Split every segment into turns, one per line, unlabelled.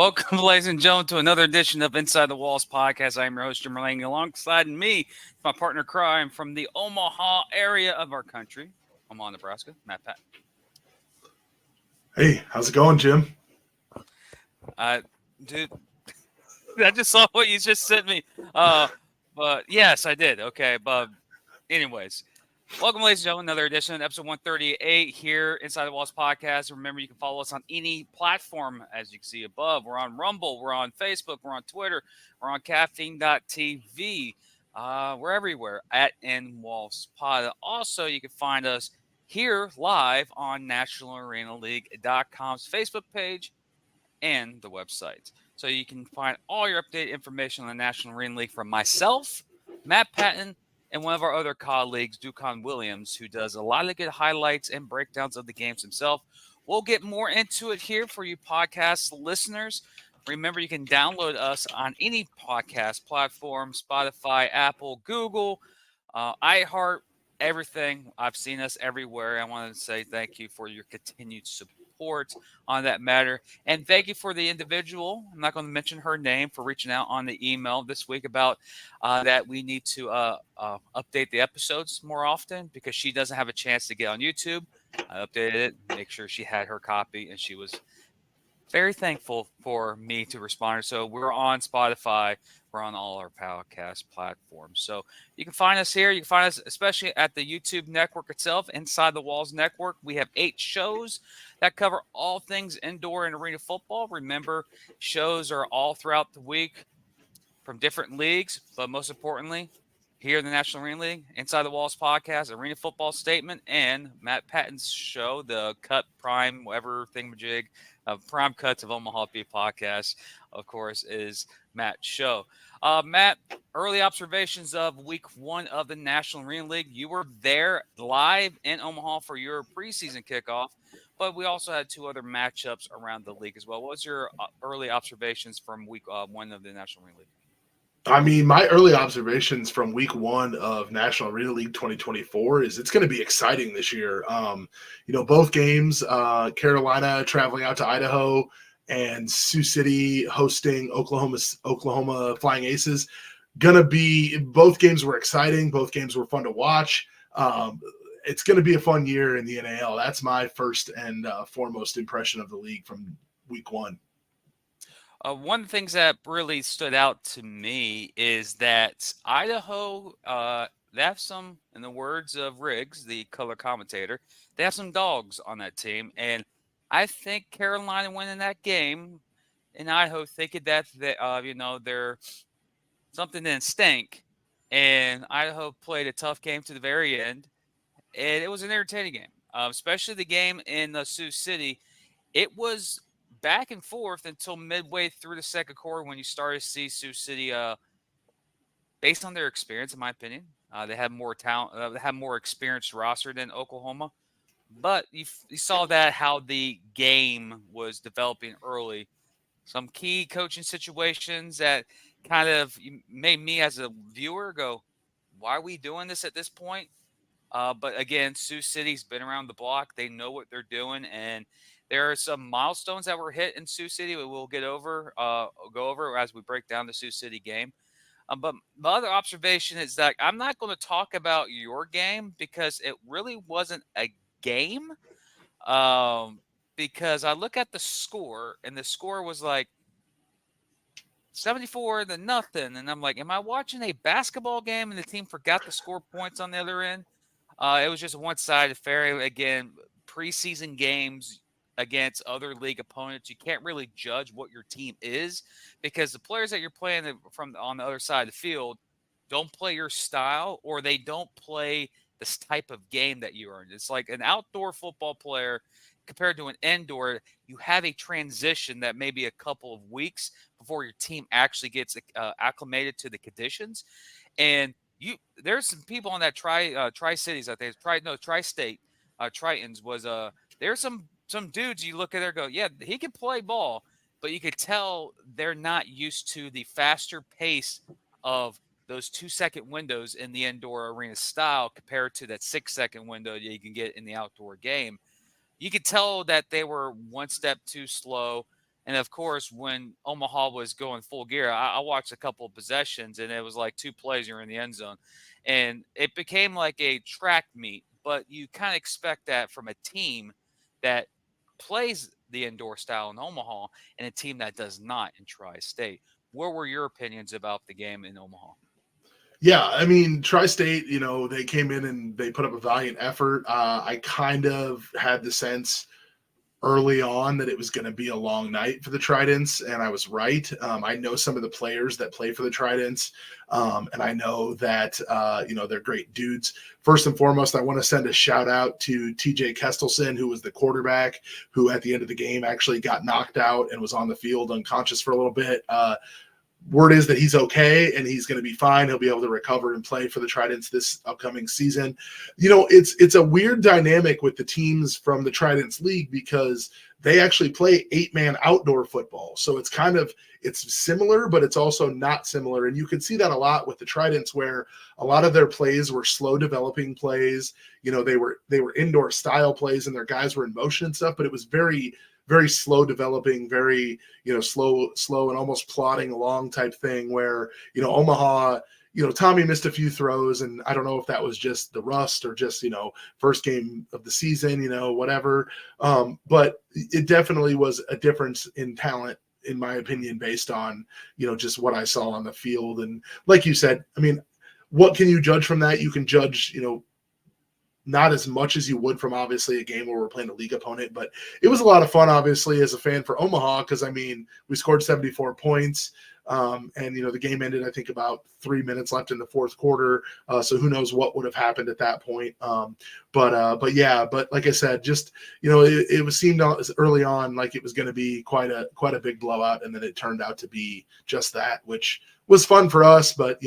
Welcome, ladies and gentlemen, to another edition of Inside the Walls podcast. I am your host, Jim Merlang. Alongside me, my partner crime from the Omaha area of our country, Omaha, Nebraska, Matt Pat.
Hey, how's it going, Jim?
Dude, I just saw what you just sent me. But yes, I did. Okay, but anyways. Welcome, ladies and gentlemen, another edition, episode 138 here, Inside the Walls podcast. Remember, you can follow us on any platform, as you can see above. We're on Rumble, we're on Facebook, we're on Twitter, we're on caffeine.tv. We're everywhere at NWalsPod. Also, you can find us here live on NationalArenaLeague.com's Facebook page and the website. So you can find all your updated information on the National Arena League from myself, Matt Patton, and one of our other colleagues, Ducon Williams, who does a lot of good highlights and breakdowns of the games himself. We'll get more into it here for you podcast listeners. Remember, you can download us on any podcast platform, Spotify, Apple, Google, iHeart, everything. I've seen us everywhere. I want to say thank you for your continued support on that matter. And thank you for the individual, I'm not going to mention her name, for reaching out on the email this week about that we need to update the episodes more often because she doesn't have a chance to get on YouTube. I updated it, make sure she had her copy, and she was very thankful for me to respond. So we're on Spotify. We're on all our podcast platforms. So you can find us here. You can find us especially at the YouTube network itself, Inside the Walls Network. We have 8 shows that cover all things indoor and arena football. Remember, shows are all throughout the week from different leagues, but most importantly, here in the National Arena League, Inside the Walls podcast, Arena Football Statement, and Matt Patton's show, the Cut Prime, whatever thingamajig, Prime Cuts of Omaha Beef podcast, of course, is Matt's show. Matt, early observations of week 1 of the National Arena League. You were there live in Omaha for your preseason kickoff, but we also had 2 other matchups around the league as well. What was your early observations from week 1 of the National Arena League?
I mean, my early observations from week 1 of National Arena League 2024 is it's going to be exciting this year. Both games, Carolina traveling out to Idaho and Sioux City hosting Oklahoma Flying Aces. Both games were exciting. Both games were fun to watch. It's going to be a fun year in the NAL. That's my first and foremost impression of the league from week 1.
One of the things that really stood out to me is that Idaho, they have some, in the words of Riggs, the color commentator, they have some dogs on that team. And I think Carolina winning that game in Idaho, thinking that, they're something didn't stink. And Idaho played a tough game to the very end. And it was an entertaining game, especially the game in Sioux City. It was back and forth until midway through the second quarter when you started to see Sioux City, based on their experience, in my opinion. They had more talent, they had more experienced roster than Oklahoma. But you saw that how the game was developing early. Some key coaching situations that kind of made me as a viewer go, why are we doing this at this point? But again, Sioux City's been around the block. They know what they're doing, and there are some milestones that were hit in Sioux City that we'll go over as we break down the Sioux City game. But my other observation is that I'm not going to talk about your game because it really wasn't a game. Because I look at the score, and the score was like 74-0, and I'm like, am I watching a basketball game and the team forgot to score points on the other end? It was just a one-sided affair. Again, preseason games against other league opponents, you can't really judge what your team is because the players that you're playing from on the other side of the field don't play your style, or they don't play this type of game that you are in. It's like an outdoor football player compared to an indoor. You have a transition that may be a couple of weeks before your team actually gets acclimated to the conditions. And there's some people on that Tri-Cities out there, Tri-State Tritons was there's some dudes you look at there and go, yeah, he can play ball, but you could tell they're not used to the faster pace of those 2-second windows in the indoor arena style compared to that 6-second window that you can get in the outdoor game. You could tell that they were one step too slow. And of course, when Omaha was going full gear, I watched a couple of possessions, and it was like two plays you're in the end zone, and it became like a track meet. But you kind of expect that from a team that plays the indoor style in Omaha and a team that does not in Tri-State. What were your opinions about the game in Omaha?
Yeah, I mean, Tri-State, they came in and they put up a valiant effort. I kind of had the sense early on that it was going to be a long night for the Tridents, and I was right. I know some of the players that play for the Tridents, and I know that they're great dudes. First and foremost, I want to send a shout out to TJ Kestelson, who was the quarterback, who at the end of the game actually got knocked out and was on the field unconscious for a little bit. Word is that he's okay and he's going to be fine. He'll be able to recover and play for the Tridents this upcoming season. It's a weird dynamic with the teams from the Tridents League because they actually play 8-man outdoor football. So it's similar, but it's also not similar. And you can see that a lot with the Tridents, where a lot of their plays were slow developing plays. They were indoor style plays and their guys were in motion and stuff, but it was very, very slow developing, very, slow and almost plodding along type thing, where, Omaha, Tommy missed a few throws, and I don't know if that was just the rust or just, first game of the season, whatever. But it definitely was a difference in talent, in my opinion, based on, just what I saw on the field. And like you said, I mean, what can you judge from that? You can judge, not as much as you would from obviously a game where we're playing a league opponent, but it was a lot of fun, obviously, as a fan for Omaha, because I mean, we scored 74 points. And the game ended, I think, about 3 minutes left in the fourth quarter. So who knows what would have happened at that point. But like I said, just, it seemed early on like it was going to be quite a big blowout. And then it turned out to be just that, which was fun for us, but,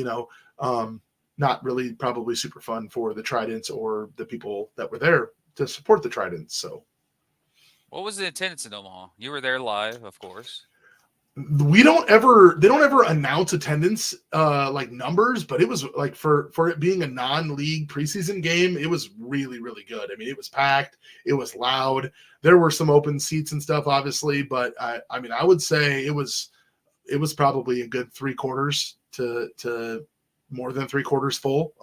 not really probably super fun for the Tridents or the people that were there to support the Tridents. So
What was the attendance in Omaha? You were there live, of course.
they don't ever announce attendance like numbers, but it was like for it being a non-league preseason game, it was really, really good. I mean, it was packed, it was loud, there were some open seats and stuff, obviously, but I mean, I would say it was probably a good 3/4 to more than 3/4 full.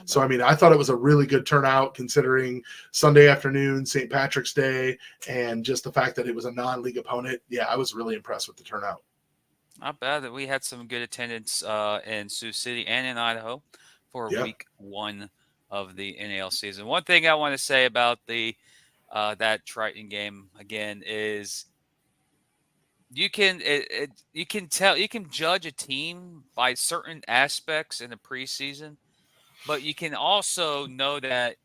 So, I mean, I thought it was a really good turnout considering Sunday afternoon, St. Patrick's Day, and just the fact that it was a non-league opponent. Yeah, I was really impressed with the turnout.
Not bad that we had some good attendance in Sioux City and in Idaho for
Yeah.
week 1 of the NAL season. One thing I want to say about the that Triton game again is you can you can tell, you can judge a team by certain aspects in the preseason, but you can also know that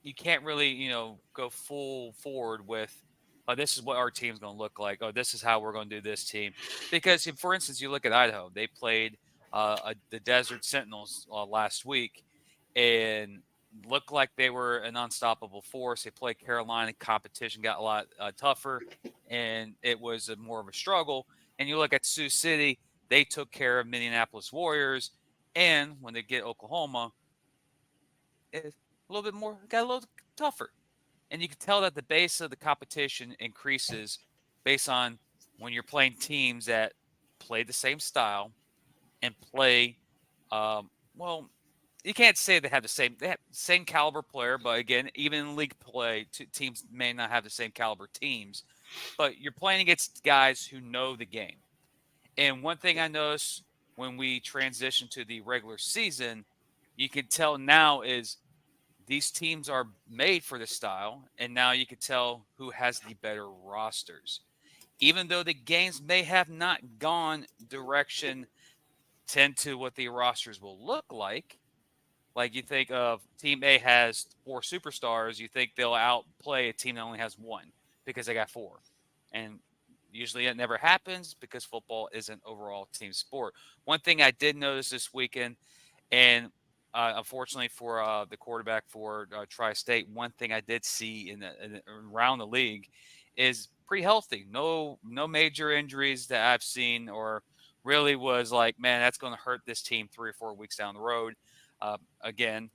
you can't really, go full forward with, oh, this is what our team's going to look like. Oh, this is how we're going to do this team. Because, for instance, you look at Idaho, they played the Desert Sentinels last week and looked like they were an unstoppable force. They played Carolina, competition got a lot tougher, and it was more of a struggle. And you look at Sioux City, they took care of Minneapolis Warriors. And when they get Oklahoma, it's a little bit more, got a little tougher. And you can tell that the base of the competition increases based on when you're playing teams that play the same style and play, well, you can't say they have same caliber player, but again, even in league play, teams may not have the same caliber teams, but you're playing against guys who know the game. And one thing I noticed when we transition to the regular season, you can tell now is these teams are made for this style, and now you can tell who has the better rosters. Even though the games may have not gone direction 10 to what the rosters will look like you think of Team A has 4 superstars, you think they'll outplay a team that only has 1 because they got 4. And usually it never happens because football is an overall team sport. One thing I did notice this weekend, and unfortunately for the quarterback for Tri-State, one thing I did see around the league is pretty healthy. No major injuries that I've seen, or really was like, man, that's going to hurt this team 3 or 4 weeks down the road. Again,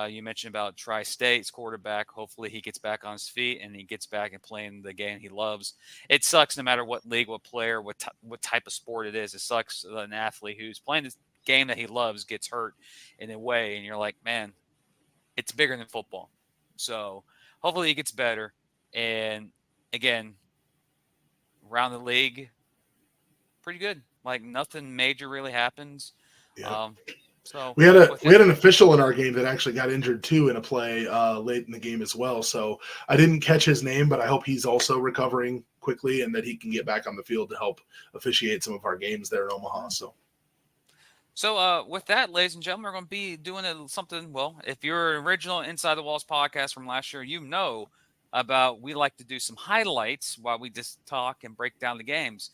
You mentioned about Tri-State's quarterback. Hopefully he gets back on his feet and he gets back and playing the game he loves. It sucks no matter what league, what player, what type of sport it is. It sucks that an athlete who's playing this game that he loves gets hurt in a way, and you're like, man, it's bigger than football. So hopefully he gets better. And again, around the league, pretty good. Like nothing major really happens.
Yeah.
So
we had an official in our game that actually got injured too in a play late in the game as well. So I didn't catch his name, but I hope he's also recovering quickly and that he can get back on the field to help officiate some of our games there in Omaha.
So with that, ladies and gentlemen, we're going to be doing something. Well, if you're an original Inside the Walls podcast from last year, you know about we like to do some highlights while we just talk and break down the games.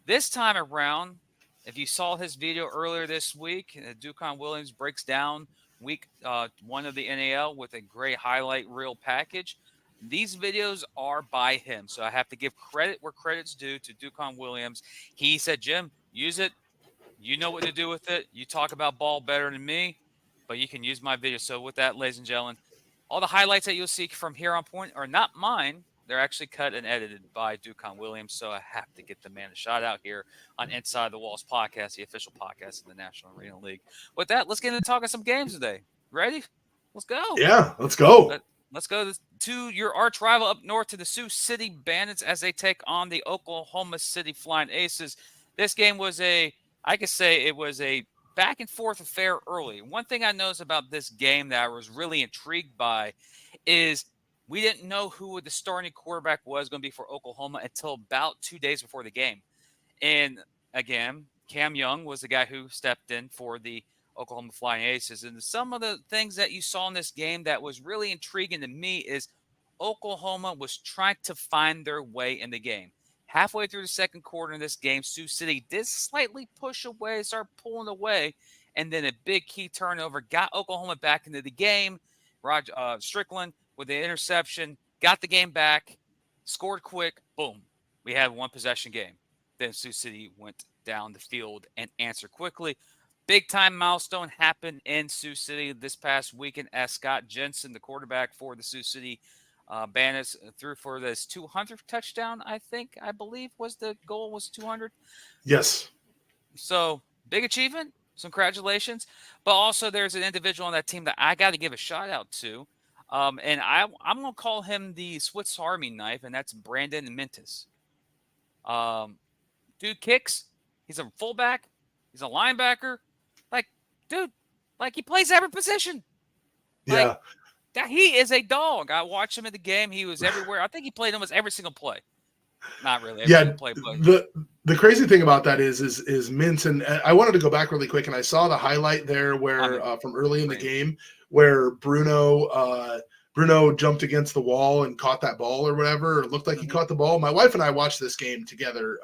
This time around, if you saw his video earlier this week, Ducon Williams breaks down week 1 of the NAL with a great highlight reel package. These videos are by him, so I have to give credit where credit's due to Ducon Williams. He said, Jim, use it. You know what to do with it. You talk about ball better than me, but you can use my video. So with that, ladies and gentlemen, all the highlights that you'll see from here on point are not mine. They're actually cut and edited by Ducon Williams, so I have to get the man a shout out here on Inside the Walls podcast, the official podcast of the National Arena League. With that, let's get into talking some games today. Ready? Let's go.
Yeah, let's go.
Let's go to your arch rival up north to the Sioux City Bandits as they take on the Oklahoma City Flying Aces. This game was I could say it was a back and forth affair early. One thing I noticed about this game that I was really intrigued by is we didn't know who the starting quarterback was going to be for Oklahoma until about 2 days before the game. And again, Cam Young was the guy who stepped in for the Oklahoma Flying Aces. And some of the things that you saw in this game that was really intriguing to me is Oklahoma was trying to find their way in the game. Halfway through the second quarter in this game, Sioux City did slightly push away, start pulling away, and then a big key turnover got Oklahoma back into the game. Roger Strickland with the interception got the game back, scored quick, boom. We had one possession game. Then Sioux City went down the field and answered quickly. Big time milestone happened in Sioux City this past weekend as Scott Jensen, the quarterback for the Sioux City Bandits, threw for this 200th touchdown, I believe was the goal, was 200.
Yes.
So big achievement. So congratulations. But also there's an individual on that team that I got to give a shout out to. And I'm going to call him the Swiss Army knife, and that's Brandon Mintis. Dude kicks. He's a fullback. He's a linebacker. Dude, he plays every position.
Yeah.
He is a dog. I watched him in the game. He was everywhere. I think he played almost every single play. Not really every single play, but
the crazy thing about that is Mintz, and I wanted to go back really quick, and I saw the highlight there where from early in the game where Bruno jumped against the wall and caught that ball or whatever. It looked like he caught the ball. My wife and I watched this game together,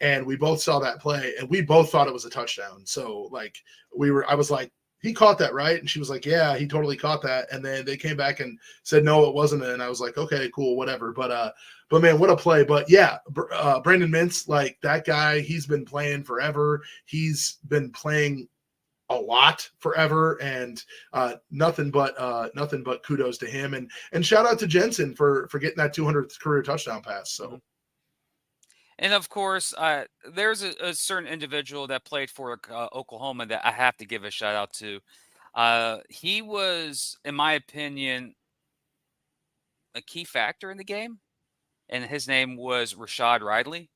and we both saw that play, and we both thought it was a touchdown. So I was like, he caught that, right? And she was like, yeah, he totally caught that. And then they came back and said, no, it wasn't. And I was like, okay, cool, whatever. But man, what a play. But yeah, Brandon Mintz, that guy, he's been playing forever. He's been playing a lot forever, and nothing but kudos to him. And shout out to Jensen for getting that 200th career touchdown pass. So.
And of course, there's a certain individual that played for Oklahoma that I have to give a shout out to. He was, in my opinion, a key factor in the game, and his name was Rashad Ridley.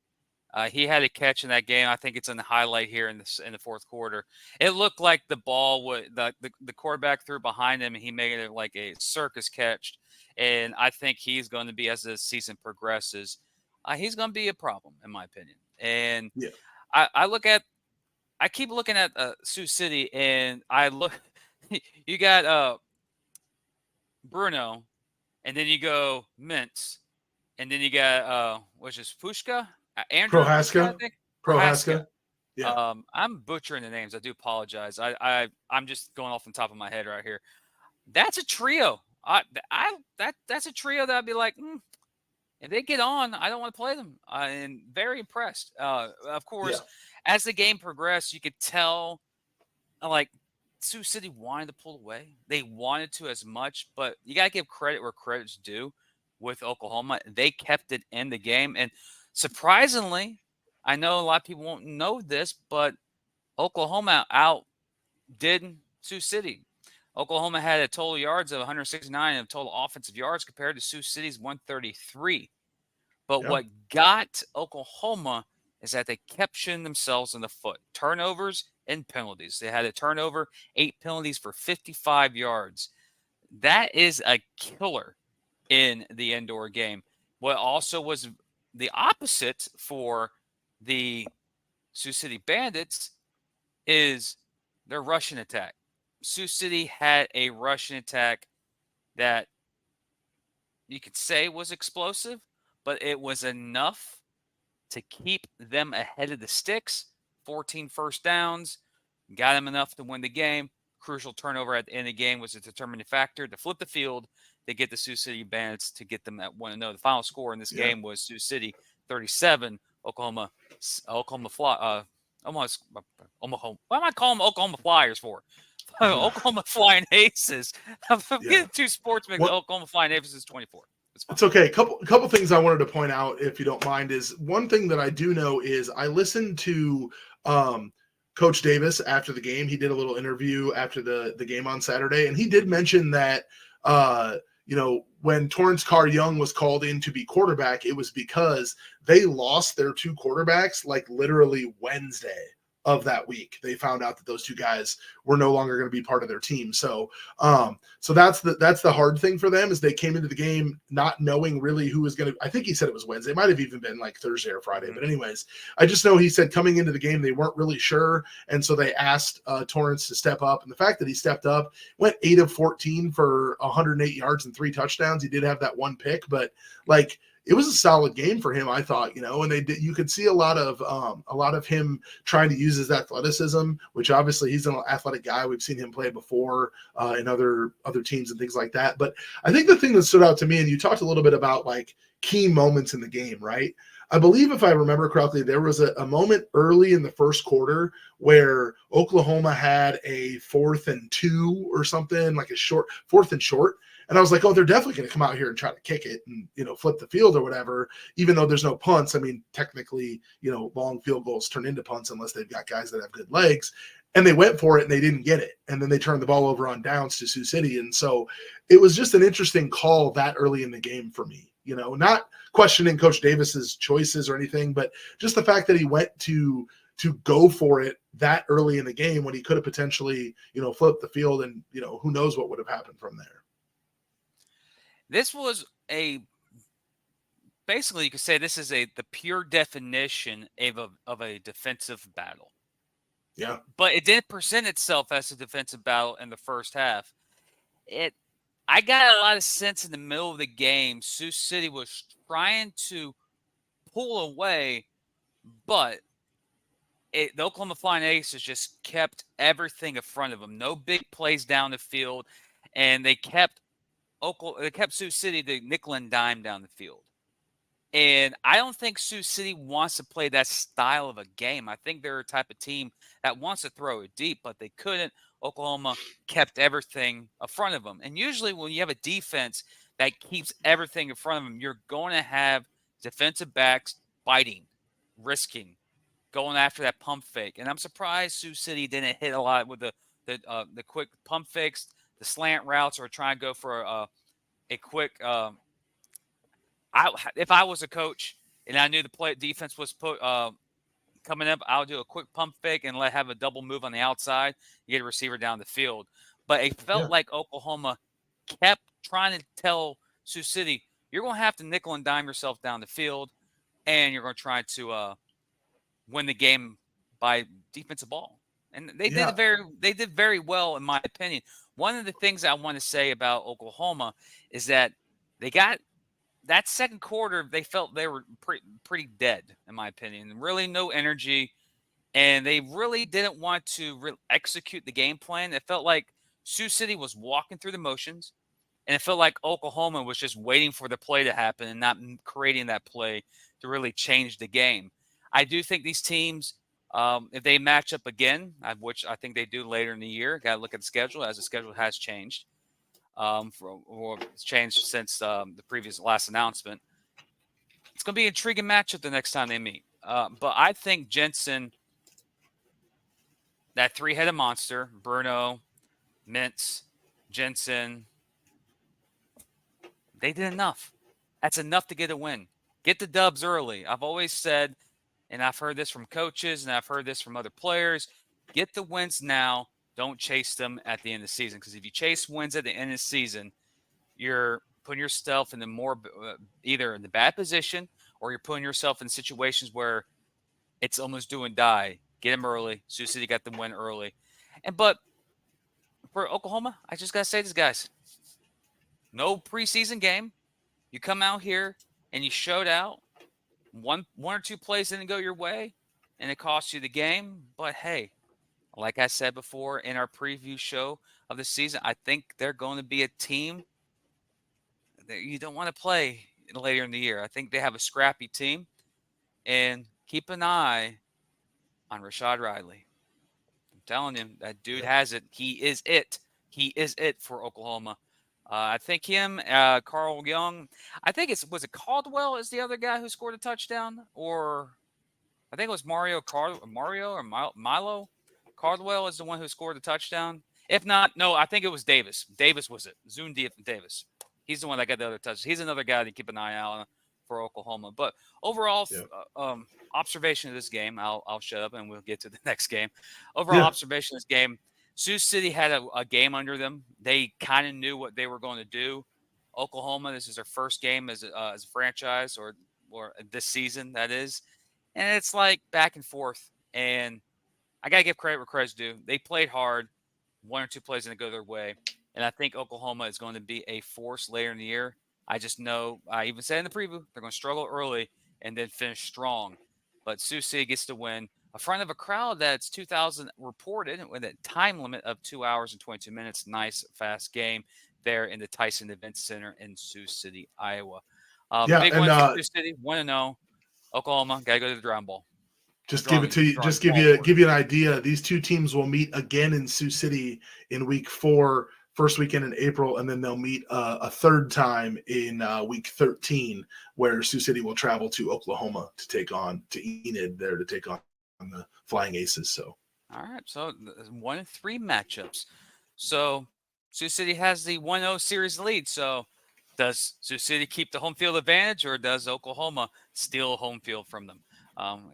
He had a catch in that game. I think it's in the highlight here in the fourth quarter. It looked like the ball the quarterback threw behind him, and he made it like a circus catch. And I think he's going to be, as the season progresses, he's going to be a problem, in my opinion. And
yeah.
I keep looking at Sioux City, and I look. You got Bruno, and then you go Mintz, and then you got which is Pushka, Andrew
Prohaska. Prohaska.
Yeah. I'm butchering the names. I do apologize. I'm just going off the top of my head right here. That's a trio. That's a trio that I'd be like, if they get on, I don't want to play them. And very impressed. Of course, as the game progressed, you could tell, Sioux City wanted to pull away. They wanted to as much, but you got to give credit where credit's due with Oklahoma. They kept it in the game. And surprisingly, I know a lot of people won't know this, but Oklahoma outdid Sioux City. Oklahoma had a total yards of 169 and total offensive yards compared to Sioux City's 133. But
Yeah.
what got Oklahoma is that they kept shooting themselves in the foot. Turnovers and penalties. They had a turnover, 8 penalties for 55 yards. That is a killer in the indoor game. What also was the opposite for the Sioux City Bandits is their rushing attack. Sioux City had a rushing attack that you could say was explosive, but it was enough to keep them ahead of the sticks. 14 first downs, got them enough to win the game. Crucial turnover at the end of the game was a determining factor to flip the field to get the Sioux City Bandits to get them at 1-0. The final score in this game was Sioux City 37, Oklahoma almost Omaha. Why am I calling them Oklahoma Flyers for? Oklahoma Flying Aces. I'm getting too sportsman. Oklahoma Flying Aces is 24.
It's okay. Couple things I wanted to point out, if you don't mind, is one thing that I do know is I listened to Coach Davis after the game. He did a little interview after the game on Saturday, and he did mention that when Torrance Carr-Young was called in to be quarterback, it was because they lost their 2 quarterbacks like literally Wednesday of that week. They found out that those 2 guys were no longer going to be part of their team. So that's the hard thing for them, is they came into the game not knowing really who was going to, I think he said it was Wednesday. It might have even been like Thursday or Friday. But anyways, I just know he said coming into the game, they weren't really sure. And so they asked Torrance to step up. And the fact that he stepped up, went 8 of 14 for 108 yards and 3 touchdowns. He did have that 1 pick, but it was a solid game for him, I thought, and you could see a lot of him trying to use his athleticism, which obviously he's an athletic guy. We've seen him play before in other teams and things like that. But I think the thing that stood out to me, and you talked a little bit about key moments in the game, right? I believe, if I remember correctly, there was a moment early in the first quarter where Oklahoma had a 4th and 2 or something, like a 4th and short. And I was like, oh, they're definitely going to come out here and try to kick it and, flip the field or whatever, even though there's no punts. I mean, technically, long field goals turn into punts unless they've got guys that have good legs. And they went for it and they didn't get it. And then they turned the ball over on downs to Sioux City. And so it was just an interesting call that early in the game for me, not questioning Coach Davis's choices or anything, but just the fact that he went to go for it that early in the game when he could have potentially, flipped the field, and, who knows what would have happened from there.
This was basically, you could say this is the pure definition of a defensive battle.
Yeah.
But it didn't present itself as a defensive battle in the first half. I got a lot of sense in the middle of the game. Sioux City was trying to pull away, but the Oklahoma Flying Aces just kept everything in front of them. No big plays down the field, and they kept Sioux City to nickel and dime down the field. And I don't think Sioux City wants to play that style of a game. I think they're a type of team that wants to throw it deep, but they couldn't. Oklahoma kept everything in front of them. And usually when you have a defense that keeps everything in front of them, you're going to have defensive backs biting, risking, going after that pump fake. And I'm surprised Sioux City didn't hit a lot with the quick pump fakes, the slant routes, or try and go for a quick if I was a coach and I knew the defense was coming up, I would do a quick pump fake and have a double move on the outside, get a receiver down the field. But it felt like Oklahoma kept trying to tell Sioux City, you're going to have to nickel and dime yourself down the field, and you're going to try to win the game by defensive ball. And they did very well, in my opinion. One of the things I want to say about Oklahoma is that they got that second quarter, they felt they were pretty dead, in my opinion. Really no energy, and they really didn't want to execute the game plan. It felt like Sioux City was walking through the motions, and it felt like Oklahoma was just waiting for the play to happen and not creating that play to really change the game. I do think these teams If they match up again, which I think they do later in the year, got to look at the schedule as the schedule has changed. It's changed since the previous last announcement. It's going to be an intriguing matchup the next time they meet. But I think Jensen, that three-headed monster, Bruno, Mintz, Jensen, they did enough. That's enough to get a win. Get the dubs early. I've always said, and I've heard this from coaches and I've heard this from other players, get the wins now. Don't chase them at the end of the season. Because if you chase wins at the end of the season, you're putting yourself in the more either in the bad position or you're putting yourself in situations where it's almost do and die. Get them early. Sioux City got the win early. But for Oklahoma, I just got to say this, guys. No preseason game. You come out here and you showed out. One or two plays didn't go your way, and it cost you the game. But, hey, like I said before in our preview show of the season, I think they're going to be a team that you don't want to play later in the year. I think they have a scrappy team. And keep an eye on Rashad Riley. I'm telling you, that dude has it. He is it. He is it for Oklahoma. I think him, Carl Young. I think was it Caldwell is the other guy who scored a touchdown, or I think it was Mario or Milo. Caldwell is the one who scored the touchdown. If not, no, I think it was Davis. Davis was it. Zune Davis. He's the one that got the other touches. He's another guy to keep an eye out on for Oklahoma. But overall, observation of this game, I'll shut up and we'll get to the next game. Overall observation of this game, Sioux City had a game under them. They kind of knew what they were going to do. Oklahoma, this is their first game as a franchise or this season, that is. And it's like back and forth. And I got to give credit where credit's due. They played hard. One or two plays didn't go their way. And I think Oklahoma is going to be a force later in the year. I just know, I even said in the preview, they're going to struggle early and then finish strong. But Sioux City gets to win in front of a crowd that's 2,000 reported with a time limit of 2 hours and 22 minutes. Nice, fast game there in the Tyson Event Center in Sioux City, Iowa. Big win for Sioux City, 1-0. Oklahoma, got to go to the ground ball.
Just give it to you. Just give you an idea. These two teams will meet again in Sioux City in week 4. First weekend in April, and then they'll meet a third time in week 13, where Sioux City will travel to Oklahoma to Enid there to take on the Flying Aces. So,
all right, so 1-3 matchups. So Sioux City has the 1-0 series lead. So does Sioux City keep the home field advantage, or does Oklahoma steal home field from them?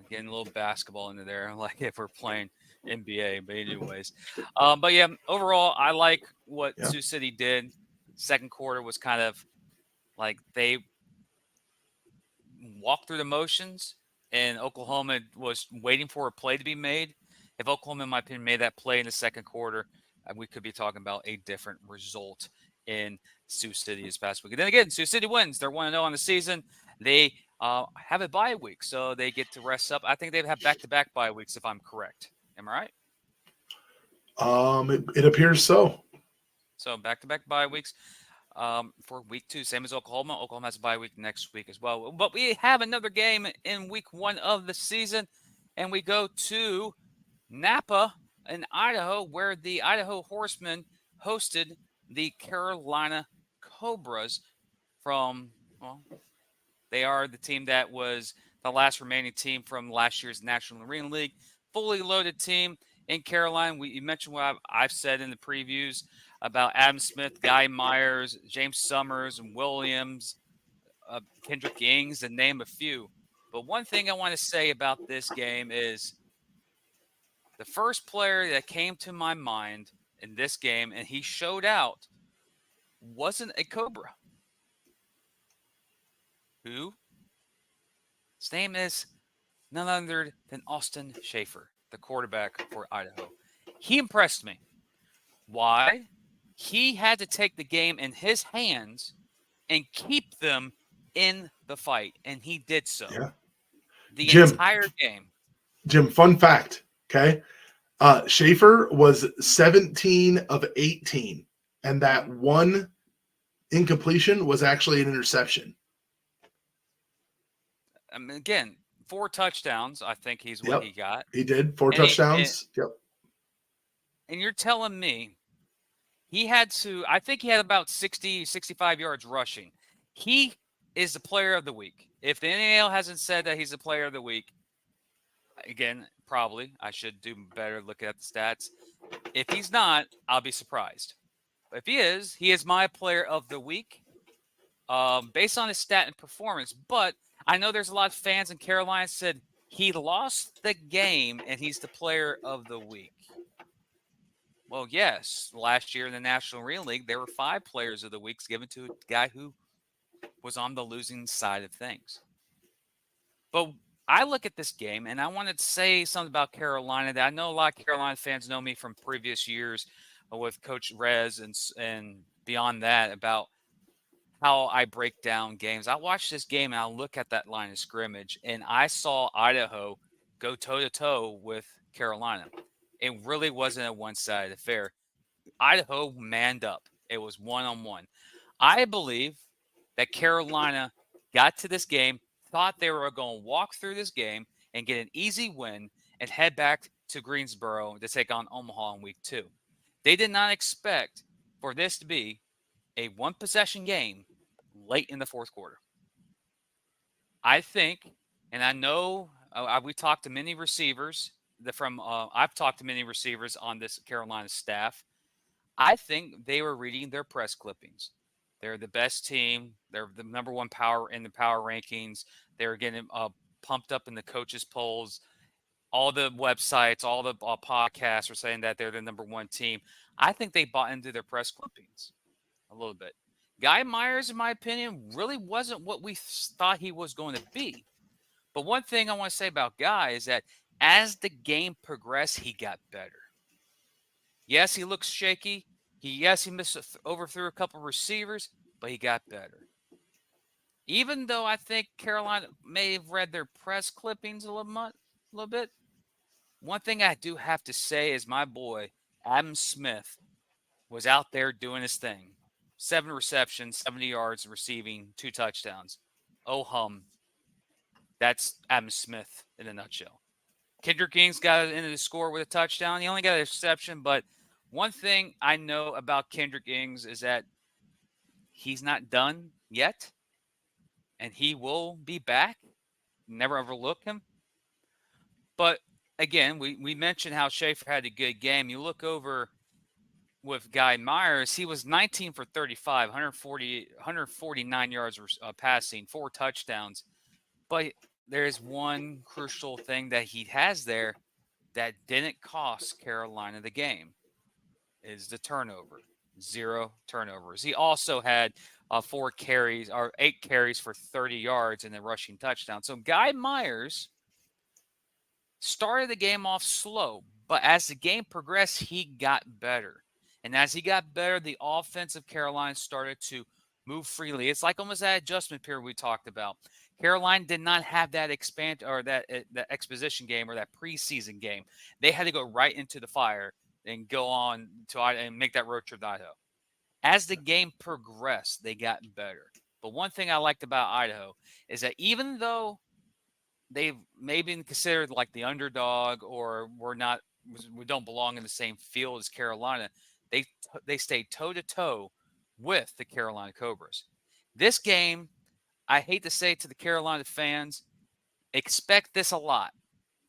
Getting a little basketball into there, like if we're playing NBA, but anyways, but yeah, overall, I like what Sioux City did. Second quarter was kind of like they walked through the motions, and Oklahoma was waiting for a play to be made. If Oklahoma, in my opinion, made that play in the second quarter, we could be talking about a different result in Sioux City this past week. And then again, Sioux City wins. They're 1-0 on the season. They have a bye week, so they get to rest up. I think they have back-to-back bye weeks, if I'm correct. Am I
right? It appears so.
So back-to-back bye weeks for week 2, same as Oklahoma. Oklahoma has a bye week next week as well. But we have another game in week 1 of the season, and we go to Napa in Idaho, where the Idaho Horsemen hosted the Carolina Cobras they are the team that was the last remaining team from last year's National Arena League. Fully loaded team in Carolina. You mentioned what I've said in the previews about Adam Smith, Guy Myers, James Summers, and Williams, Kendrick Ings, to name a few. But one thing I want to say about this game is the first player that came to my mind in this game, and he showed out, wasn't a Cobra. Who? His name is none other than Austin Schaefer, the quarterback for Idaho. He impressed me. Why? He had to take the game in his hands and keep them in the fight, and he did so.
Yeah.
The entire game.
Jim, fun fact, okay? Schaefer was 17 of 18, and that one incompletion was actually an interception.
I mean, again, 4 touchdowns. I think he's what
Yep,
he got.
he did 4
And
touchdowns. Yep.
and you're telling me he had to, I think he had about 60, 65 yards rushing. He is the player of the week. If the NAL hasn't said that he's the player of the week, again, probably I should do better looking at the stats. If he's not, I'll be surprised. But if he is my player of the week based on his stat and performance. But I know there's a lot of fans in Carolina said he lost the game and he's the player of the week. Well, yes, last year in the National Arena League, there were 5 players of the weeks given to a guy who was on the losing side of things. But I look at this game and I wanted to say something about Carolina that I know a lot of Carolina fans know me from previous years with Coach Rez and beyond that about how I break down games. I watched this game and I look at that line of scrimmage and I saw Idaho go toe-to-toe with Carolina. It really wasn't a one-sided affair. Idaho manned up. It was one-on-one. I believe that Carolina got to this game, thought they were going to walk through this game and get an easy win and head back to Greensboro to take on Omaha in week 2. They did not expect for this to be a one-possession game late in the fourth quarter. I think, and I know we talked to many receivers I've talked to many receivers on this Carolina staff. I think they were reading their press clippings. They're the best team. They're the number one power in the power rankings. They're getting pumped up in the coaches polls. All the websites, all the podcasts are saying that they're the number one team. I think they bought into their press clippings a little bit. Guy Myers, in my opinion, really wasn't what we thought he was going to be. But one thing I want to say about Guy is that as the game progressed, he got better. Yes, he looks shaky. He overthrew a couple receivers, but he got better. Even though I think Carolina may have read their press clippings a little bit, one thing I do have to say is my boy, Adam Smith, was out there doing his thing. 7 receptions, 70 yards receiving, 2 touchdowns. Oh, hum. That's Adam Smith in a nutshell. Kendrick Ings got into the score with a touchdown. He only got a reception, but one thing I know about Kendrick Ings is that he's not done yet, and he will be back. Never overlook him. But again, we mentioned how Schaefer had a good game. You look over with Guy Myers, he was 19 for 35, 149 yards passing, 4 touchdowns. But there's one crucial thing that he has there that didn't cost Carolina the game is the turnover. 0 turnovers. He also had 8 carries for 30 yards and a rushing touchdown. So Guy Myers started the game off slow, but as the game progressed, he got better. And as he got better, the offense of Carolina started to move freely. It's like almost that adjustment period we talked about. Carolina did not have that that exposition game or that preseason game. They had to go right into the fire and go on to and make that road trip to Idaho. As the game progressed, they got better. But one thing I liked about Idaho is that even though they've maybe been considered like the underdog or we don't belong in the same field as Carolina, they stayed toe-to-toe with the Carolina Cobras. This game, I hate to say it to the Carolina fans, expect this a lot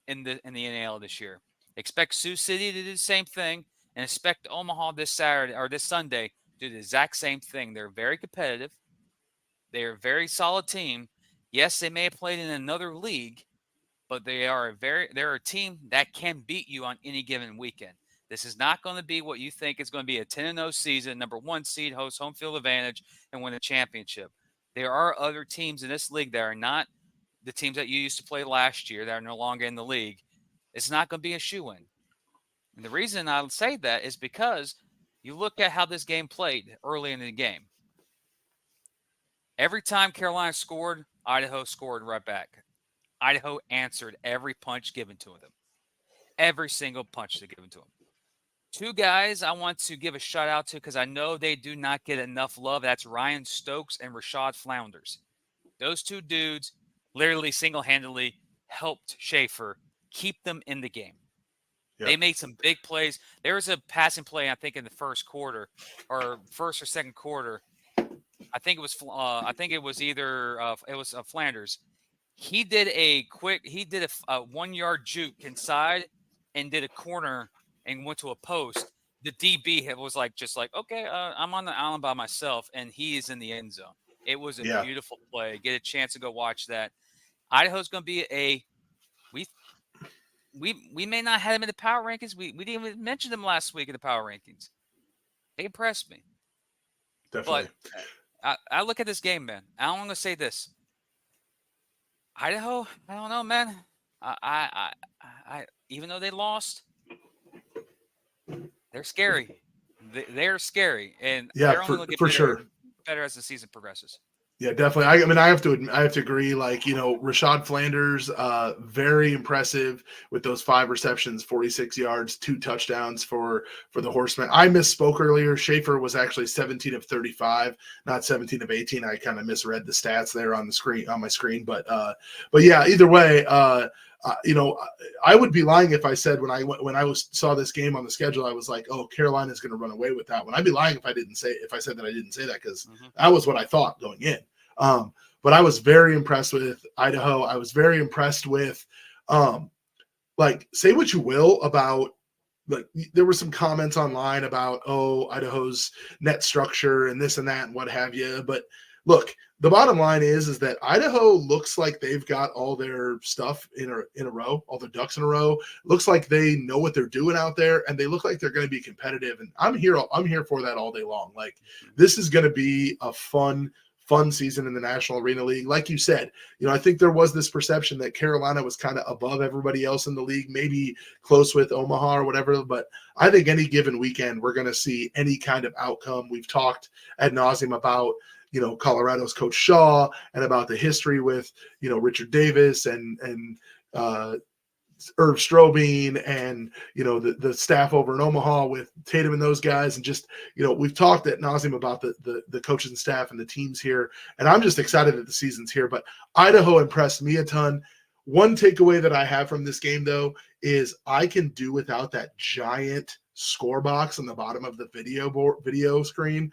in the NAL this year. Expect Sioux City to do the same thing, and expect Omaha this Saturday or this Sunday to do the exact same thing. They're very competitive. They're a very solid team. Yes, they may have played in another league, but they're a team that can beat you on any given weekend. This is not going to be what you think is going to be a 10-0 season, number 1 seed, host home field advantage, and win a championship. There are other teams in this league that are not the teams that you used to play last year that are no longer in the league. It's not going to be a shoo-in. And the reason I'll say that is because you look at how this game played early in the game. Every time Carolina scored, Idaho scored right back. Idaho answered every punch given to them. Every single punch they given to them. 2 guys I want to give a shout out to because I know they do not get enough love. That's Ryan Stokes and Rashad Flounders. Those 2 dudes literally single-handedly helped Schaefer keep them in the game.
Yeah.
They made some big plays. There was a passing play, I think, in the first quarter or first or second quarter. I think it was either Flanders. He did a 1 yard juke inside and did a corner and went to a post. The DB was okay, I'm on the island by myself, and he is in the end zone. It was a
Yeah.
beautiful play. Get a chance to go watch that. Idaho's going to be we we may not have them in the power rankings. We didn't even mention them last week in the power rankings. They impressed me.
Definitely.
But I look at this game, man. I want to say this. Idaho, I don't know, man. I even though they lost, they're scary. They're scary, and
Yeah,
they're only going to get
for sure.
better as the season progresses.
Yeah, definitely. I mean, I have to agree. Like, Rashad Flanders, very impressive with those 5 receptions, 46 yards, 2 touchdowns for the Horsemen. I misspoke earlier. Schaefer was actually 17 of 35, not 17 of 18. I kind of misread the stats there on my screen. But yeah, either way, I would be lying if I said when I saw this game on the schedule, I was like, oh, Carolina's going to run away with that one. I'd be lying if I said that I didn't say that, because that was what I thought going in. But I was very impressed with Idaho. I was very impressed with, say what you will about, there were some comments online about, Idaho's net structure and this and that and what have you. But look, the bottom line is that Idaho looks like they've got all their stuff in a row, all their ducks in a row. Looks like they know what they're doing out there, and they look like they're going to be competitive. And I'm here for that all day long. Like, this is going to be a fun season in the National Arena League. Like you said, I think there was this perception that Carolina was kind of above everybody else in the league, maybe close with Omaha or whatever. But I think any given weekend, we're going to see any kind of outcome. We've talked ad nauseum about, Colorado's Coach Shaw and about the history with, Richard Davis and Irv Strobing and, the staff over in Omaha with Tatum and those guys. And just, we've talked at nauseam about the coaches and staff and the teams here. And I'm just excited that the season's here. But Idaho impressed me a ton. One takeaway that I have from this game, though, is I can do without that giant score box on the bottom of the video screen.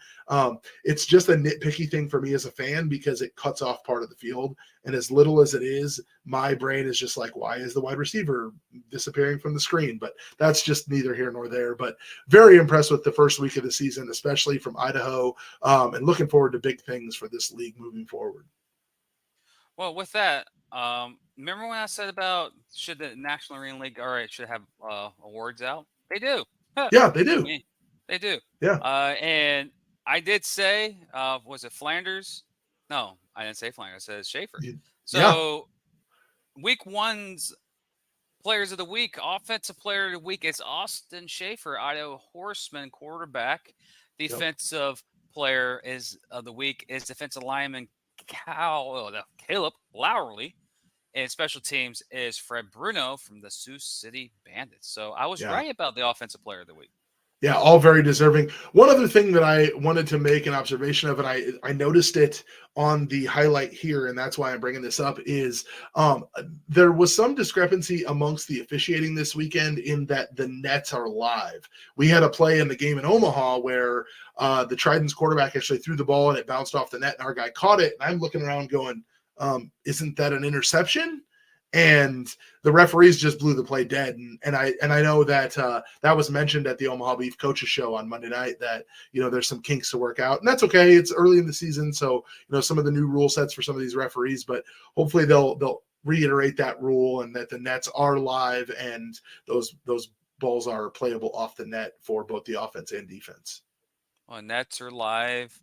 It's just a nitpicky thing for me as a fan, because it cuts off part of the field. And as little as it is, my brain is just like, why is the wide receiver disappearing from the screen? But that's just neither here nor there. But very impressed with the first week of the season, especially from Idaho, and looking forward to big things for this league moving forward.
Well, with that, remember when I said about should the National Arena League should have awards out? They do.
Yeah, they do.
They do.
Yeah.
And I did say, was it Flanders? No, I didn't say Flanders. I said Schaefer. So week 1's players of the week, offensive player of the week is Austin Schaefer, Idaho Horsemen quarterback. Defensive player of the week is defensive lineman Caleb Lowerly. And special teams is Fred Bruno from the Sioux City Bandits. So I was right about the offensive player of the week.
Yeah, all very deserving. One other thing that I wanted to make an observation of, and I noticed it on the highlight here, and that's why I'm bringing this up, is there was some discrepancy amongst the officiating this weekend in that the nets are live. We had a play in the game in Omaha where the Trident's quarterback actually threw the ball and it bounced off the net, and our guy caught it. And I'm looking around going, isn't that an interception? And the referees just blew the play dead. And I know that that was mentioned at the Omaha Beef Coaches show on Monday night, that, there's some kinks to work out, and that's okay. It's early in the season. So, some of the new rule sets for some of these referees, but hopefully they'll reiterate that rule, and that the nets are live and those balls are playable off the net for both the offense and defense.
Well, nets are live.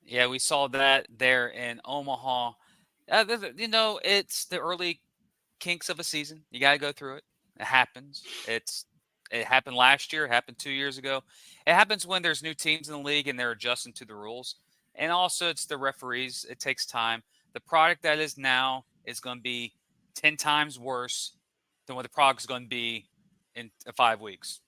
Yeah, we saw that there in Omaha. It's the early kinks of a season. You got to go through it. It happens. It happened last year. It happened 2 years ago. It happens when there's new teams in the league and they're adjusting to the rules. And also, it's the referees. It takes time. The product that is now is going to be 10 times worse than what the product is going to be in 5 weeks,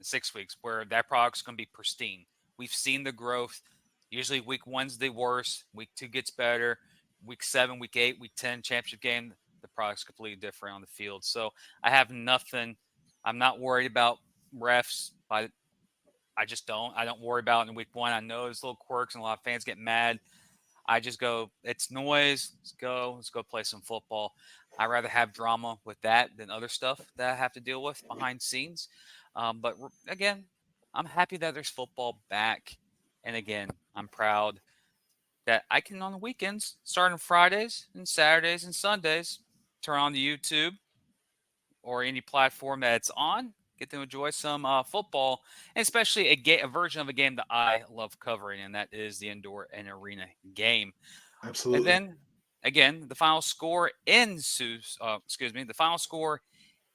6 weeks, where that product's going to be pristine. We've seen the growth. Usually week 1's the worst. Week 2 gets better. Week 7, week 8, week 10, championship game, the product's completely different on the field. So I have nothing. I'm not worried about refs. I just don't. I don't worry about it in week one. I know there's little quirks and a lot of fans get mad. I just go, it's noise. Let's go. Let's go play some football. I'd rather have drama with that than other stuff that I have to deal with behind scenes. But again, I'm happy that there's football back. And again, I'm proud that I can on the weekends, starting Fridays and Saturdays and Sundays, turn on the YouTube or any platform that it's on, get to enjoy some football, and especially a version of a game that I love covering, and that is the indoor and arena game. And
Absolutely.
then again, the final score in Sioux, the final score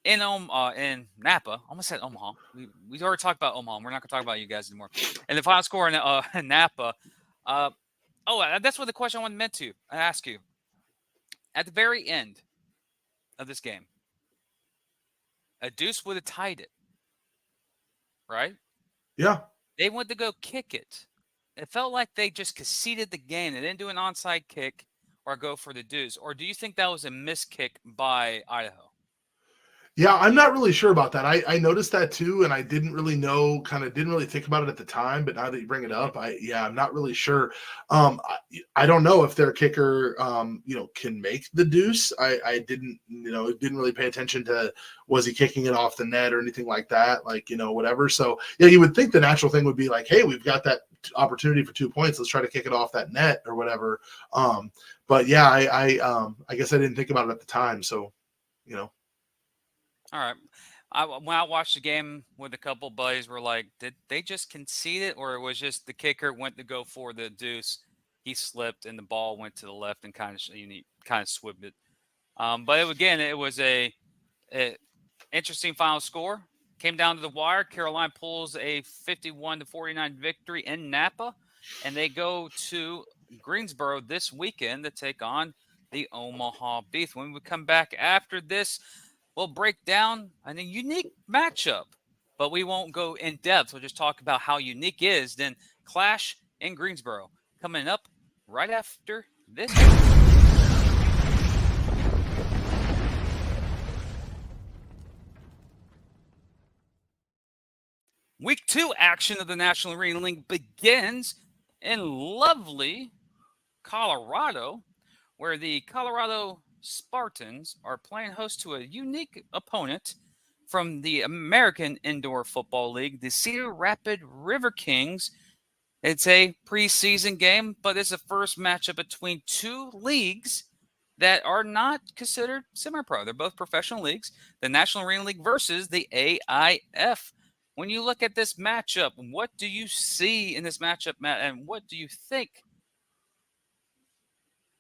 in Napa. I almost said Omaha. We already talked about Omaha. We're not going to talk about you guys anymore. And the final score in Napa. That's what the question I meant to ask you. At the very end of this game, a deuce would have tied it, right?
Yeah.
They went to go kick it. It felt like they just conceded the game. They didn't do an onside kick or go for the deuce. Or do you think that was a missed kick by Idaho?
Yeah, I'm not really sure about that. I noticed that too, and I didn't really know, didn't really think about it at the time. But now that you bring it up, I'm not really sure. I don't know if their kicker, can make the deuce. I didn't, didn't really pay attention to was he kicking it off the net or anything like that, whatever. So yeah, you would think the natural thing would be like, hey, we've got that opportunity for 2 points. Let's try to kick it off that net or whatever. But yeah, I guess I didn't think about it at the time. So,
All right. When I watched the game with a couple buddies, we're like, did they just concede it, or it was just the kicker went to go for the deuce, he slipped, and the ball went to the left and kind of swibbed it. But it was a interesting final score. Came down to the wire. Carolina pulls a 51-49 victory in Napa, and they go to Greensboro this weekend to take on the Omaha Beef. When we come back after this, we'll break down a unique matchup, but we won't go in depth. We'll just talk about how unique it is. Then Clash in Greensboro coming up right after this. Week 2 action of the National Arena League begins in lovely Colorado, where the Colorado Spartans are playing host to a unique opponent from the American Indoor Football League, the Cedar Rapids River Kings. It's a preseason game, but it's the first matchup between two leagues that are not considered semi-pro. They're both professional leagues, the National Arena League versus the AIF. When you look at this matchup, what do you see in this matchup, Matt, and what do you think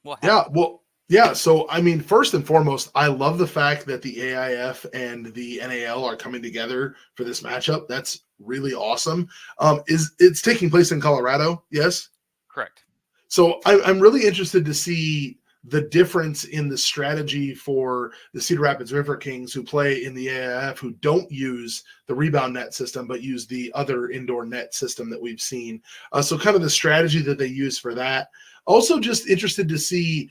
will happen?
Yeah, so I mean, first and foremost, I love the fact that the AIF and the NAL are coming together for this matchup. That's really awesome. It's taking place in Colorado? Yes,
Correct.
So I'm really interested to see the difference in the strategy for the Cedar Rapids River Kings, who play in the AIF, who don't use the rebound net system, but use the other indoor net system that we've seen. So kind of the strategy that they use for that. Also just interested to see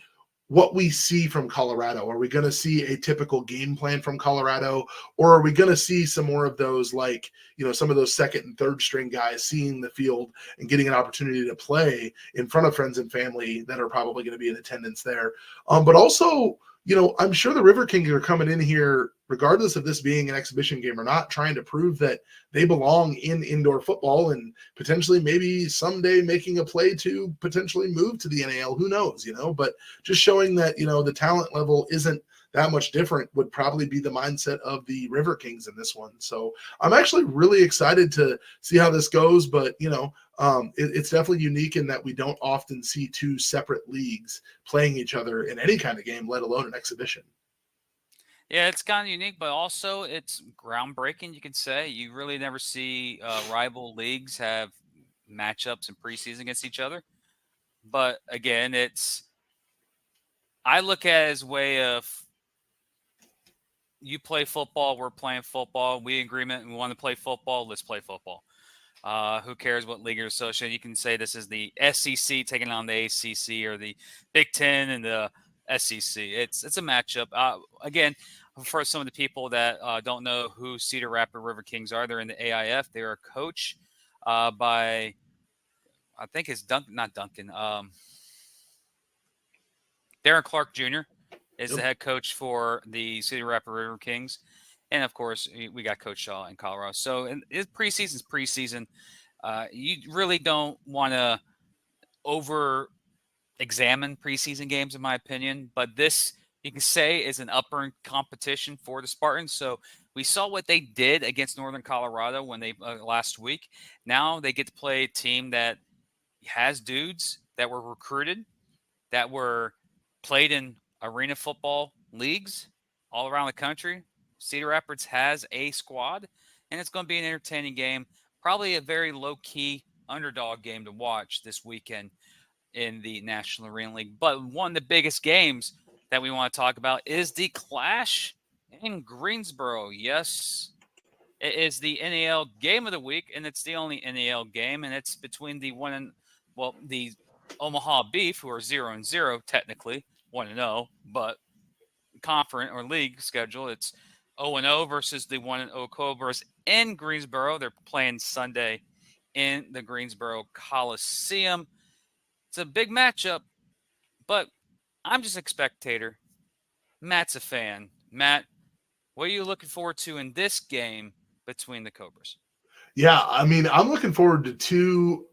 what we see from Colorado. Are we going to see a typical game plan from Colorado, or are we going to see some more of those, some of those second and third string guys seeing the field and getting an opportunity to play in front of friends and family that are probably going to be in attendance there? But also, I'm sure the River Kings are coming in here, regardless of this being an exhibition game or not, trying to prove that they belong in indoor football and potentially maybe someday making a play to potentially move to the NAL. Who knows, but just showing that, the talent level isn't that much different would probably be the mindset of the River Kings in this one. So I'm actually really excited to see how this goes, but it's definitely unique in that we don't often see two separate leagues playing each other in any kind of game, let alone an exhibition.
Yeah, it's kind of unique, but also it's groundbreaking, you could say. You really never see rival leagues have matchups in preseason against each other. But again, I look at it as a way of you play football, we're playing football, we agreement, we want to play football, let's play football. Who cares what league you're associated? You can say this is the SEC taking on the ACC or the Big Ten and the SEC. It's a matchup. Again, for some of the people that don't know who Cedar Rapids River Kings are, they're in the AIF. They're coached by, I think it's Duncan, not Duncan. Darren Clark Jr. is the
Yep.
head coach for the Cedar Rapids River Kings. And of course, we got Coach Shaw in Colorado. So, preseason's preseason. You really don't want to over examine preseason games, in my opinion. But this, you can say, is an upper competition for the Spartans. So we saw what they did against Northern Colorado when they last week. Now they get to play a team that has dudes that were recruited, that were played in arena football leagues all around the country. Cedar Rapids has a squad, and it's going to be an entertaining game. Probably a very low-key underdog game to watch this weekend in the National Arena League. But one of the biggest games that we want to talk about is the clash in Greensboro. Yes, it is the NAL game of the week, and it's the only NAL game, and it's between the Omaha Beef, who are 0-0 technically, 1-0, but conference or league schedule, it's 0-0 versus the 1-0 Cobras in Greensboro. They're playing Sunday in the Greensboro Coliseum. It's a big matchup, but I'm just a spectator. Matt's a fan. Matt, what are you looking forward to in this game between the Cobras?
Yeah, I mean, I'm looking forward to two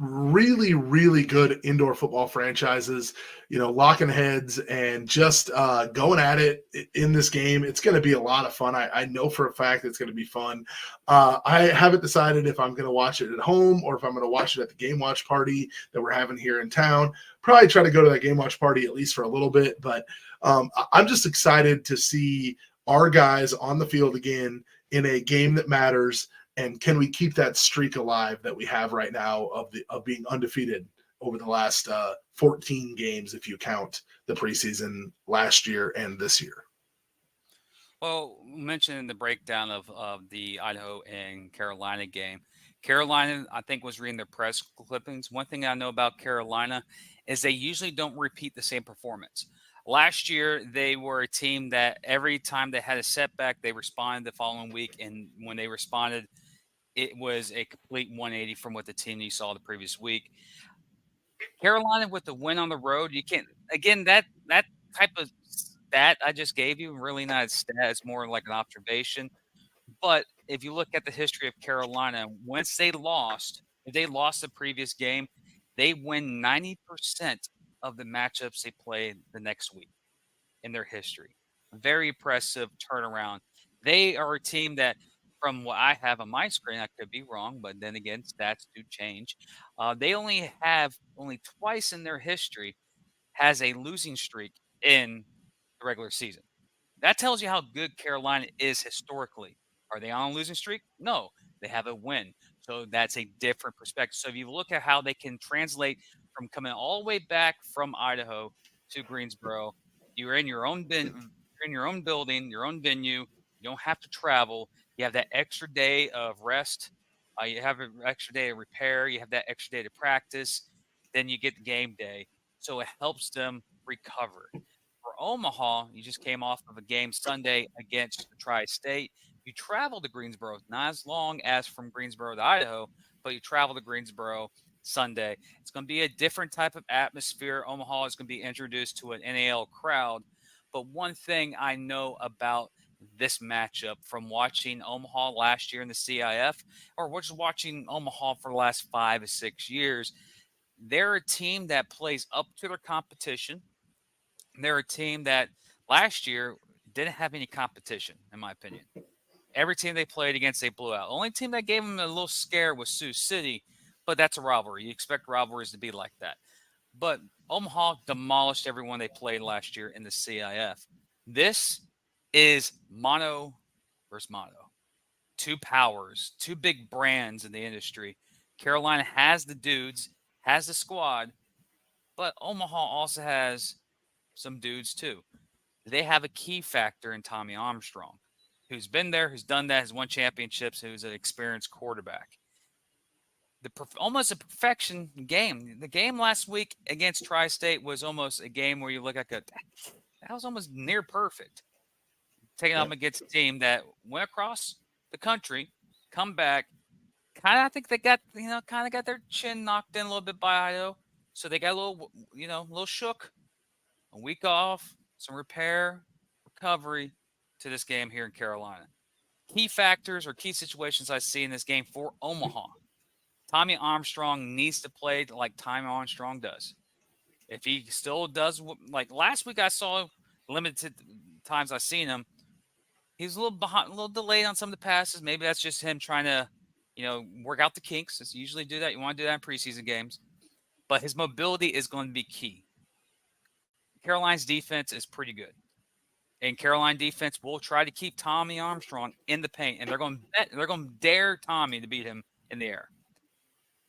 really, really good indoor football franchises, locking heads and just going at it in this game. It's going to be a lot of fun. I know for a fact it's going to be fun. I haven't decided if I'm going to watch it at home or if I'm going to watch it at the game watch party that we're having here in town. Probably try to go to that game watch party at least for a little bit, but I'm just excited to see our guys on the field again in a game that matters. And can we keep that streak alive that we have right now of being undefeated over the last 14 games, if you count the preseason last year and this year?
Well, mentioning the breakdown of the Idaho and Carolina game. Carolina, I think, was reading their press clippings. One thing I know about Carolina is they usually don't repeat the same performance. Last year, they were a team that every time they had a setback, they responded the following week. And when they responded, it was a complete 180 from what the team you saw the previous week. Carolina with the win on the road, you can't again that type of stat I just gave you, really not a stat, it's more like an observation. But if you look at the history of Carolina, once if they lost the previous game, they win 90% of the matchups they play the next week in their history. Very impressive turnaround. They are a team that, from what I have on my screen, I could be wrong, but then again, stats do change. They only twice in their history has a losing streak in the regular season. That tells you how good Carolina is historically. Are they on a losing streak? No, they have a win. So that's a different perspective. So if you look at how they can translate from coming all the way back from Idaho to Greensboro, you're in your own you're in your own building, your own venue. You don't have to travel. You have that extra day of rest. You have an extra day of repair. You have that extra day to practice. Then you get the game day. So it helps them recover. For Omaha, you just came off of a game Sunday against the Tri-State. You travel to Greensboro, not as long as from Greensboro to Idaho, but you travel to Greensboro Sunday. It's going to be a different type of atmosphere. Omaha is going to be introduced to an NAL crowd. But one thing I know about this matchup from watching Omaha last year in the CIF, or just watching Omaha for the last 5 or 6 years, they're a team that plays up to their competition. They're a team that last year didn't have any competition, in my opinion. Every team they played against, they blew out. The only team that gave them a little scare was Sioux City, but that's a rivalry. You expect rivalries to be like that. But Omaha demolished everyone they played last year in the CIF. This is mono versus mono. Two powers, two big brands in the industry. Carolina has the dudes, has the squad, but Omaha also has some dudes too. They have a key factor in Tommy Armstrong, who's been there, who's done that, has won championships, who's an experienced quarterback. almost a perfection game. The game last week against Tri-State was almost a game where you look like that was almost near perfect. Taking
Yeah.
up against a team that went across the country, come back. Kind of, I think they got kind of got their chin knocked in a little bit by Idaho, so they got a little a little shook. A week off, some recovery to this game here in Carolina. Key factors or key situations I see in this game for Omaha. Tommy Armstrong needs to play like Tommy Armstrong does. If he still does, like last week I saw limited times I've seen him, he's a little behind, a little delayed on some of the passes. Maybe that's just him trying to, work out the kinks. It's usually do that. You want to do that in preseason games. But his mobility is going to be key. Carolina's defense is pretty good. And Carolina defense will try to keep Tommy Armstrong in the paint. And they're going to dare Tommy to beat him in the air.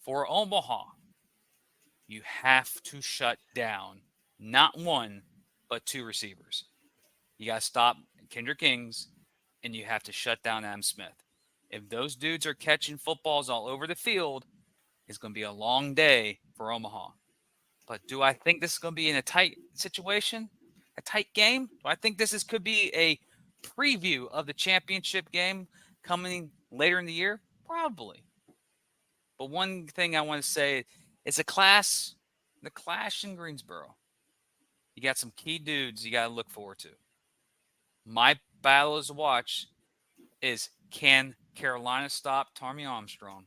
For Omaha, you have to shut down not one, but two receivers. You got to stop Kendrick Ings, and you have to shut down Adam Smith. If those dudes are catching footballs all over the field, it's going to be a long day for Omaha. But do I think this is going to be in a tight situation, a tight game? Do I think could be a preview of the championship game coming later in the year? Probably. But one thing I want to say is the clash in Greensboro. You got some key dudes you got to look forward to. My battle to watch is, can Carolina stop Tommy Armstrong?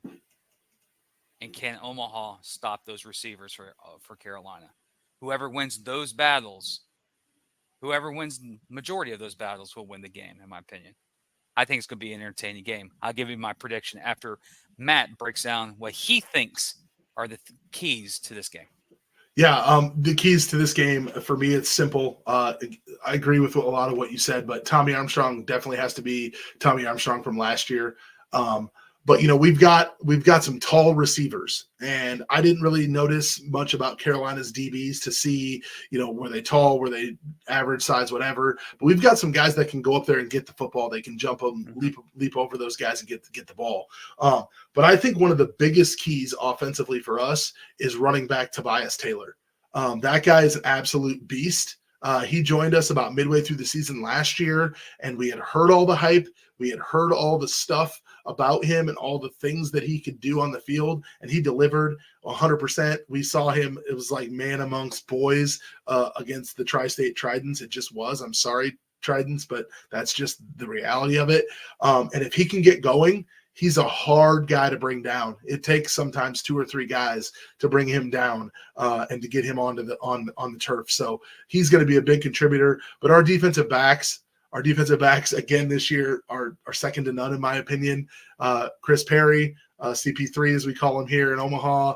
And can Omaha stop those receivers for Carolina? Whoever wins those battles, whoever wins the majority of those battles will win the game, in my opinion. I think it's going to be an entertaining game. I'll give you my prediction after Matt breaks down what he thinks are the keys to this game.
Yeah, the keys to this game, for me, it's simple. I agree with a lot of what you said, but Tommy Armstrong definitely has to be Tommy Armstrong from last year. But we've got some tall receivers, and I didn't really notice much about Carolina's DBs to see, were they tall, were they average size, whatever. But we've got some guys that can go up there and get the football. They can jump them, leap over those guys and get the ball. But I think one of the biggest keys offensively for us is running back Tobias Taylor. That guy is an absolute beast. He joined us about midway through the season last year, and we had heard all the hype. We had heard all the stuff about him and all the things that he could do on the field, and he delivered 100%. We saw him. It was like man amongst boys against the Tri-State Tridents. It just was. I'm sorry, Tridents, but that's just the reality of it. And if he can get going, he's a hard guy to bring down. It takes sometimes 2 or 3 guys to bring him down and to get him on the turf. So he's going to be a big contributor. But our defensive backs again this year are second to none in my opinion. Chris Perry, CP3 as we call him here in Omaha,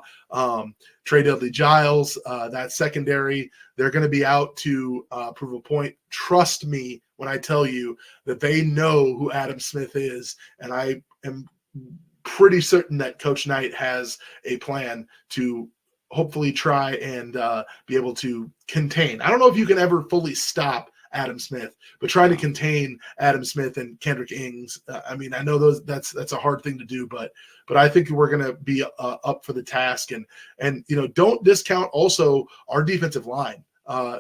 Trey Dudley Giles, that secondary, they're going to be out to prove a point. Trust me when I tell you that they know who Adam Smith is, and I am pretty certain that Coach Knight has a plan to hopefully try and be able to contain. I don't know if you can ever fully stop Adam Smith, but trying to contain Adam Smith and Kendrick Ings. I mean, I know that's a hard thing to do, but I think we're going to be up for the task. And don't discount also our defensive line.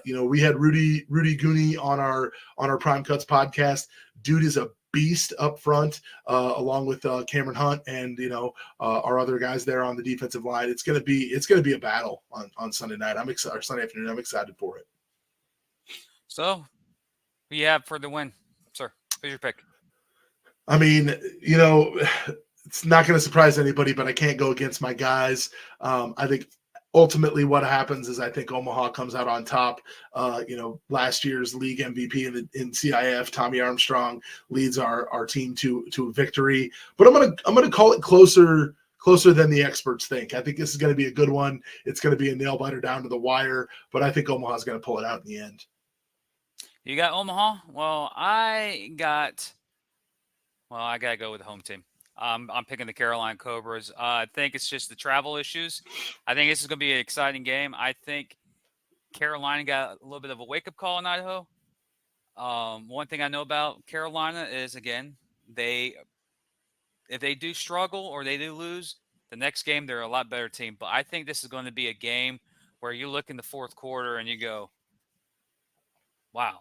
We had Rudy Gooney on our Prime Cuts podcast. Dude is a beast up front, along with Cameron Hunt and our other guys there on the defensive line. It's gonna be a battle on Sunday night. I'm excited. Sunday afternoon. I'm excited for it.
So, who you have for the win, sir? Who's your pick?
I mean, it's not going to surprise anybody, but I can't go against my guys. I think ultimately what happens is I think Omaha comes out on top. Last year's league MVP in CIF, Tommy Armstrong, leads our team to a victory. But I'm gonna call it closer than the experts think. I think this is going to be a good one. It's going to be a nail biter down to the wire, but I think Omaha's going to pull it out in the end.
You got Omaha? Well, I got to go with the home team. I'm picking the Carolina Cobras. I think it's just the travel issues. I think this is going to be an exciting game. I think Carolina got a little bit of a wake-up call in Idaho. One thing I know about Carolina is, again, if they do struggle or they do lose, The next game, they're a lot better team. But I think this is going to be a game where you look in the fourth quarter and you go, wow,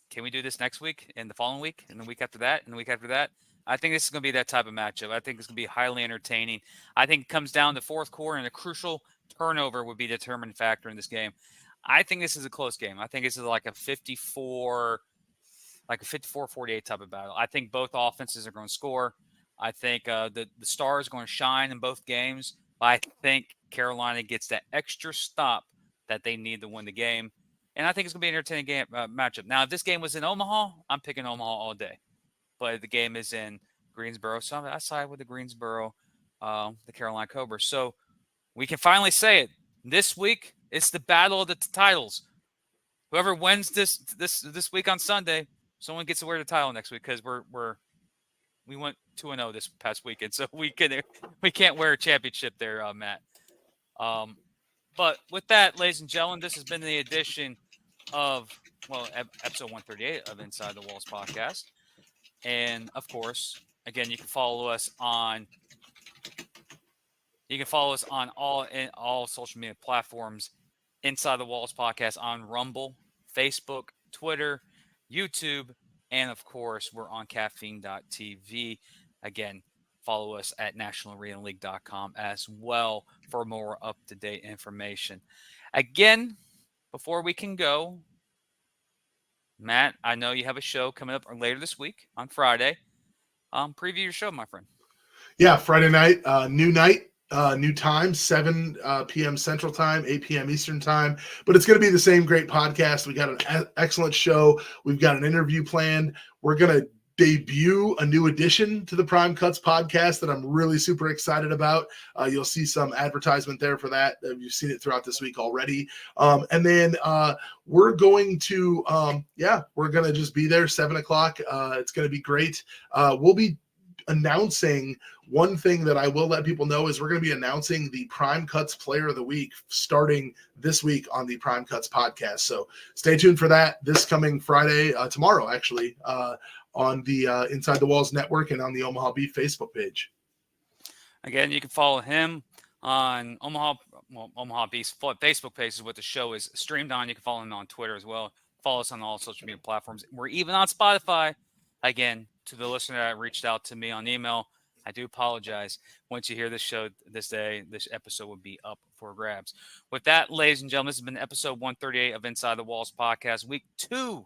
can we do this next week and the following week and the week after that and the week after that? I think this is going to be that type of matchup. I think it's going to be highly entertaining. I think it comes down to fourth quarter, and a crucial turnover would be the determining factor in this game. I think this is a close game. I think this is like a 54-48 type of battle. I think both offenses are going to score. I think the Stars are going to shine in both games. But I think Carolina gets that extra stop that they need to win the game. And I think it's going to be an entertaining game matchup. Now, if this game was in Omaha, I'm picking Omaha all day. But the game is in Greensboro, so I side with the Greensboro, the Carolina Cobras. So we can finally say it. This week, it's the battle of the titles. Whoever wins this week on Sunday, someone gets to wear the title next week, because we went 2-0 this past weekend, so we can't wear a championship there, Matt. But with that, ladies and gentlemen, this has been the edition of episode 138 of Inside the Walls podcast. And of course, again, you can follow us on all social media platforms. Inside the Walls podcast on Rumble, Facebook, Twitter, YouTube, and of course, we're on caffeine.tv. Again, follow us at nationalarenaleague.com as well for more up-to-date information. Again, before we can go, Matt, I know you have a show coming up later this week on Friday. Preview your show, my friend.
Yeah, Friday night, new time, 7 p.m. Central Time, 8 p.m. Eastern Time. But it's going to be the same great podcast. We got an excellent show. We've got an interview planned. We're going to debut a new addition to the Prime Cuts podcast that I'm really super excited about. You'll see some advertisement there for that. You've seen it throughout this week already. And then we're going to, we're going to just be there 7 o'clock. It's going to be great. We'll be announcing one thing that I will let people know is we're going to be announcing the Prime Cuts Player of the Week starting this week on the Prime Cuts podcast. So stay tuned for that this coming Friday, tomorrow actually, on the Inside the Walls Network and on the Omaha Beef Facebook page.
Again, you can follow him on Omaha Beef's Facebook page is what the show is streamed on. You can follow him on Twitter as well. Follow us on all social media platforms. We're even on Spotify. Again, to the listener that reached out to me on email, I do apologize. Once you hear this show this day, this episode will be up for grabs. With that, ladies and gentlemen, this has been episode 138 of Inside the Walls podcast. Week 2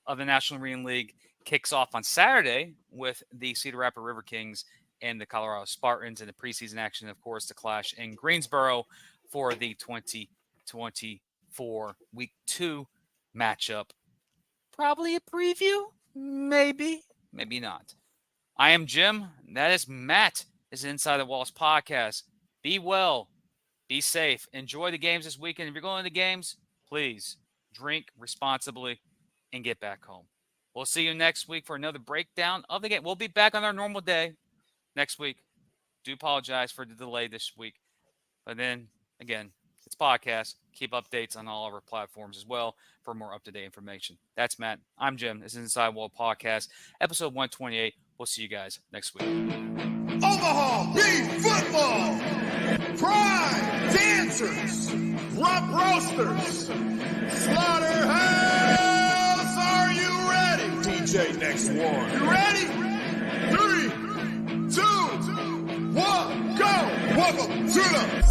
of the National Arena League kicks off on Saturday with the Cedar Rapids River Kings and the Colorado Spartans, and the preseason action, of course, to clash in Greensboro for the 2024 Week 2 matchup. Probably a preview, maybe not. I am Jim. That is Matt. This is Inside the Walls podcast. Be well, be safe, enjoy the games this weekend. If you're going to the games, please drink responsibly and get back home. We'll see you next week for another breakdown of the game. We'll be back on our normal day next week. Do apologize for the delay this week. But then, again, it's podcast. Keep updates on all of our platforms as well for more up-to-date information. That's Matt. I'm Jim. This is Inside Wall Podcast, episode 128. We'll see you guys next week.
Omaha Beef Football! Prime Dancers! Rump Roasters! Slaughterhouse! Are you ready? DJ next one. You ready? 3, 2, 1, go! Welcome to the